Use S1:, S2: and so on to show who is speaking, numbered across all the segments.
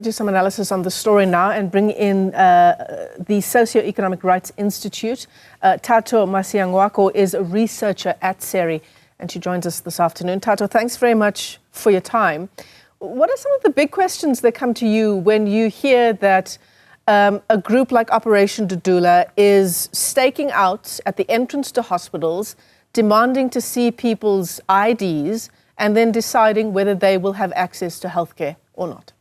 S1: do some analysis on the story now and bring in the Socio-Economic Rights Institute. Thato Masiangoako is a researcher at SERI, and she joins us this afternoon. Thato, thanks very much for your time. What are some of the big questions that come to you when you hear that a group like Operation Dudula is staking out at the entrance to hospitals, demanding to see people's IDs, and then deciding whether they will have access to healthcare or not?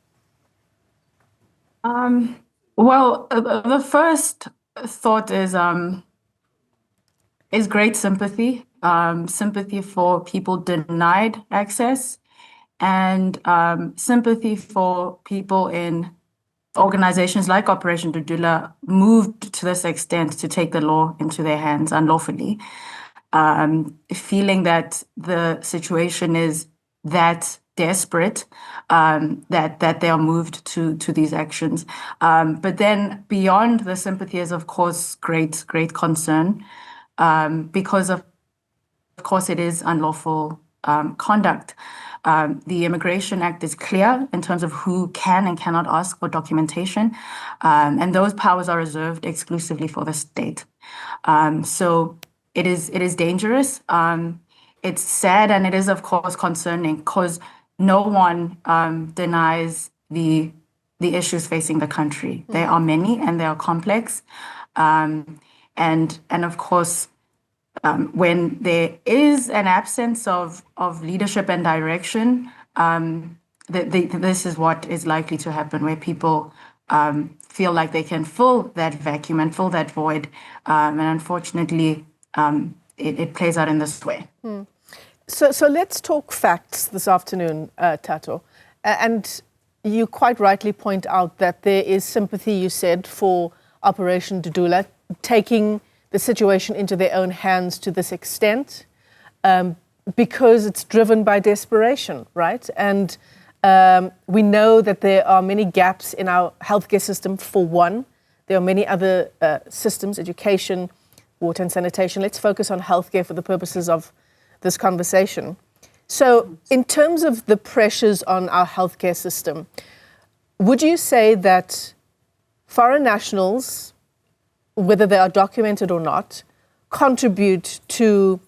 S2: Well, the first thought is great sympathy, sympathy for people denied access, and sympathy for people in organizations like Operation Dudula moved to this extent to take the law into their hands unlawfully, feeling that the situation is that desperate, that they are moved to these actions. But then beyond the sympathy is, of course, great concern, because of course it is unlawful conduct. The Immigration Act is clear in terms of who can and cannot ask for documentation, and those powers are reserved exclusively for the state. So it is dangerous. It's sad, and it is, of course, concerning, because no one denies the issues facing the country. There are many, and they are complex. And of course, when there is an absence of leadership and direction, this is what is likely to happen, where people feel like they can fill that vacuum and fill that void. And unfortunately, it plays out in this way.
S1: So let's talk facts this afternoon, Thato. And you quite rightly point out that there is sympathy, you said, for Operation Dudula taking the situation into their own hands to this extent, because it's driven by desperation, right? And we know that there are many gaps in our healthcare system, for one. There are many other systems, education, water and sanitation. Let's focus on healthcare for the purposes of this conversation. So in terms of the pressures on our healthcare system, would you say that foreign nationals, whether they are documented or not, contribute to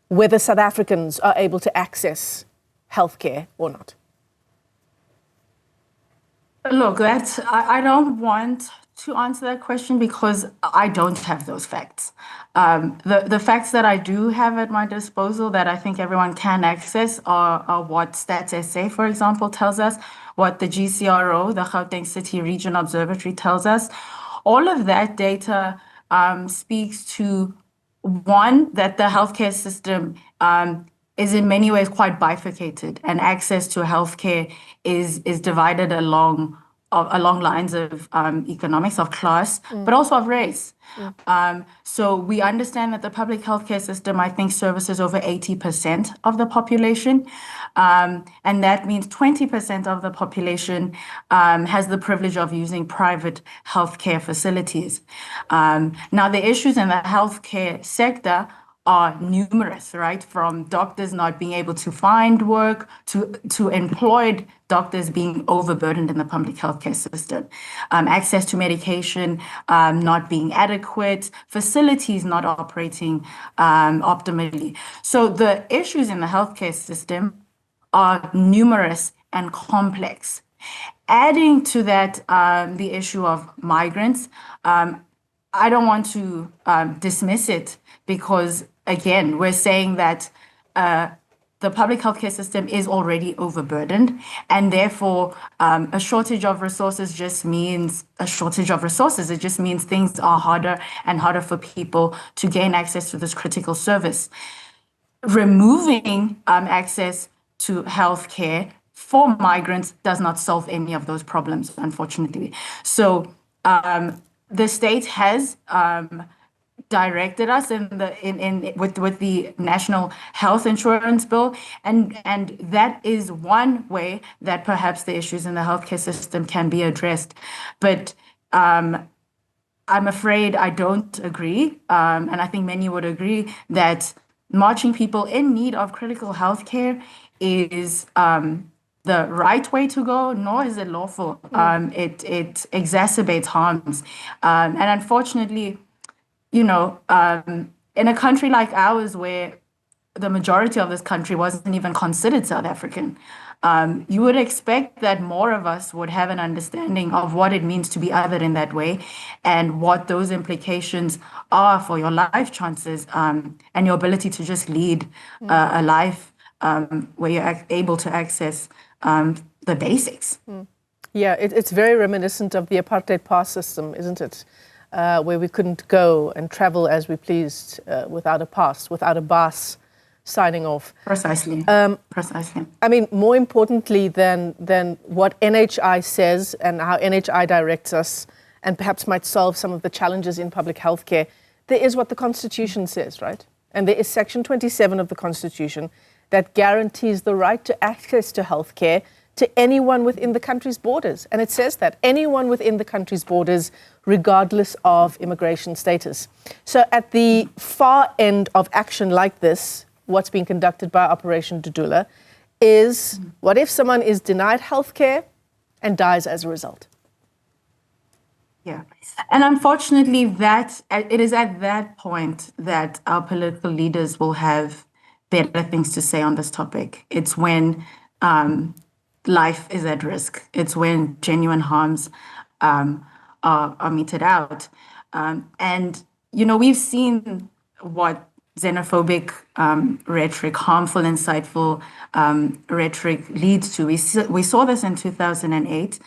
S1: whether South Africans are able to access healthcare or not?
S2: Look, I don't want to answer that question because I don't have those facts. The facts that I do have at my disposal that I think everyone can access are what Stats SA, for example, tells us, what the GCRO, the Gauteng City Region Observatory, tells us. All of that data speaks to, one, that the healthcare system is in many ways quite bifurcated, and access to healthcare is divided along lines of economics, of class, but also of race. So we understand that the public healthcare system, I think, services over 80% of the population. And that means 20% of the population has the privilege of using private healthcare facilities. Now, the issues in the healthcare sector are numerous, right? From doctors not being able to find work to employed doctors being overburdened in the public healthcare system, access to medication not being adequate, facilities not operating optimally. So the issues in the healthcare system are numerous and complex. Adding to that, the issue of migrants, I don't want to dismiss it, because again, we're saying that the public healthcare system is already overburdened, and therefore a shortage of resources just means a shortage of resources. It just means things are harder and harder for people to gain access to this critical service. Removing access to healthcare for migrants does not solve any of those problems, unfortunately. So the state has directed us with the National Health Insurance Bill, and that is one way that perhaps the issues in the healthcare system can be addressed. But I'm afraid I don't agree, and I think many would agree, that marching people in need of critical healthcare is the right way to go, nor is it lawful. It exacerbates harms. And unfortunately, in a country like ours where the majority of this country wasn't even considered South African, you would expect that more of us would have an understanding of what it means to be othered in that way and what those implications are for your life chances and your ability to just lead a life where you're able to access the basics.
S1: Yeah, it's very reminiscent of the apartheid pass system, isn't it? Where we couldn't go and travel as we pleased without a pass, without a pass signing off.
S2: Precisely. Precisely.
S1: I mean, more importantly than what NHI says and how NHI directs us and perhaps might solve some of the challenges in public health care, there is what the Constitution says, right? And there is Section 27 of the Constitution that guarantees the right to access to health care to anyone within the country's borders. And it says that anyone within the country's borders, regardless of immigration status. So at the far end of action like this, what's being conducted by Operation Dudula is, what if someone is denied health care and dies as a result?
S2: Yeah. And unfortunately, it is at that point that our political leaders will have better things to say on this topic. It's when life is at risk. It's when genuine harms are meted out. And, we've seen what xenophobic rhetoric, harmful, insightful rhetoric leads to. We saw this in 2008,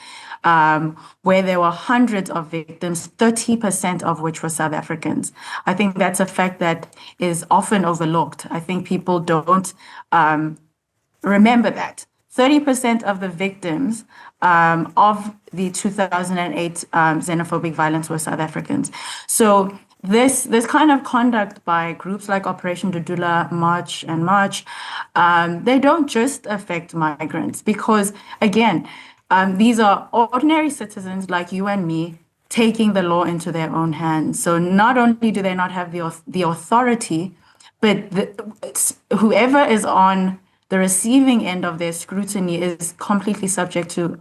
S2: where there were hundreds of victims, 30% of which were South Africans. I think that's a fact that is often overlooked. I think people don't remember that. 30% of the victims of the 2008 xenophobic violence were South Africans. So this kind of conduct by groups like Operation Dudula, March, they don't just affect migrants because, again, these are ordinary citizens like you and me taking the law into their own hands. So not only do they not have the authority, but whoever is on the receiving end of their scrutiny is completely subject to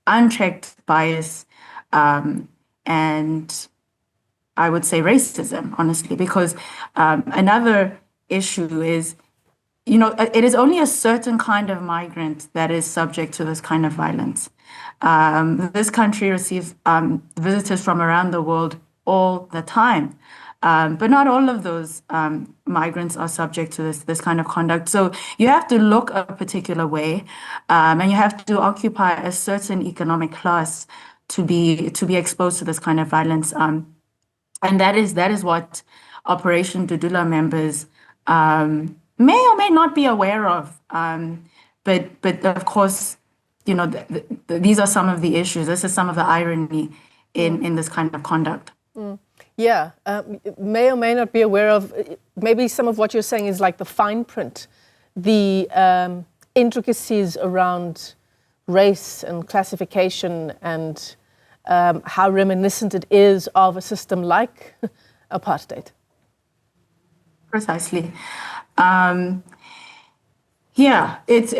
S2: unchecked bias and I would say racism, honestly, because another issue is, it is only a certain kind of migrant that is subject to this kind of violence. This country receives visitors from around the world all the time. But not all of those migrants are subject to this kind of conduct. So you have to look a particular way, and you have to occupy a certain economic class to be exposed to this kind of violence. And that is what Operation Dudula members may or may not be aware of. But of course, these are some of the issues. This is some of the irony in this kind of conduct.
S1: Yeah, may or may not be aware of, maybe some of what you're saying is like the fine print, the intricacies around race and classification and how reminiscent it is of a system like apartheid.
S2: Precisely. Yeah, it's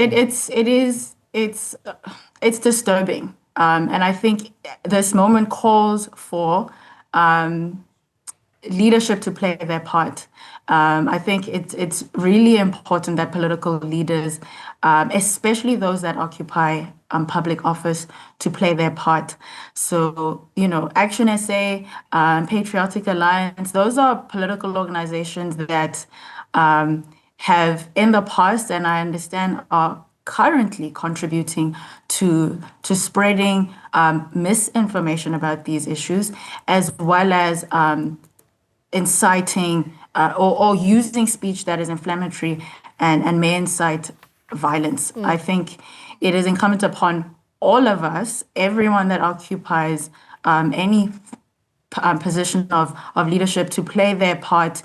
S2: disturbing. And I think this moment calls for leadership to play their part. I think it's really important that political leaders, especially those that occupy public office, to play their part. So, Action SA, Patriotic Alliance, those are political organizations that have in the past, and I understand are currently contributing to spreading misinformation about these issues, as well as inciting or using speech that is inflammatory and may incite violence. I think it is incumbent upon all of us, everyone that occupies any position of leadership, to play their part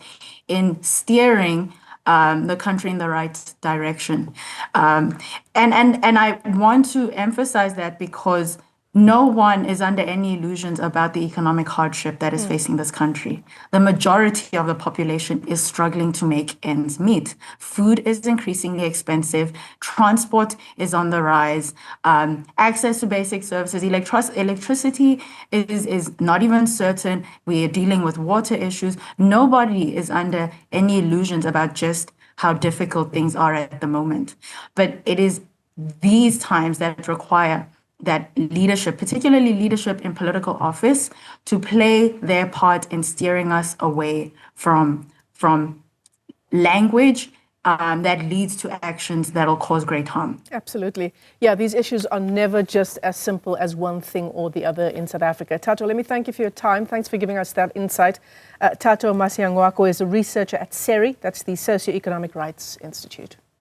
S2: in steering the country in the right direction. And I want to emphasize that because no one is under any illusions about the economic hardship that is facing this country. The majority of the population is struggling to make ends meet. Food is increasingly expensive. Transport is on the rise. Access to basic services. Electricity is not even certain. We are dealing with water issues. Nobody is under any illusions about just how difficult things are at the moment. But it is these times that require that leadership, particularly leadership in political office, to play their part in steering us away from language that leads to actions that will cause great harm.
S1: Absolutely. Yeah, these issues are never just as simple as one thing or the other in South Africa. Thato, let me thank you for your time. Thanks for giving us that insight. Thato Masiangoako is a researcher at SERI, that's the Socio-Economic Rights Institute.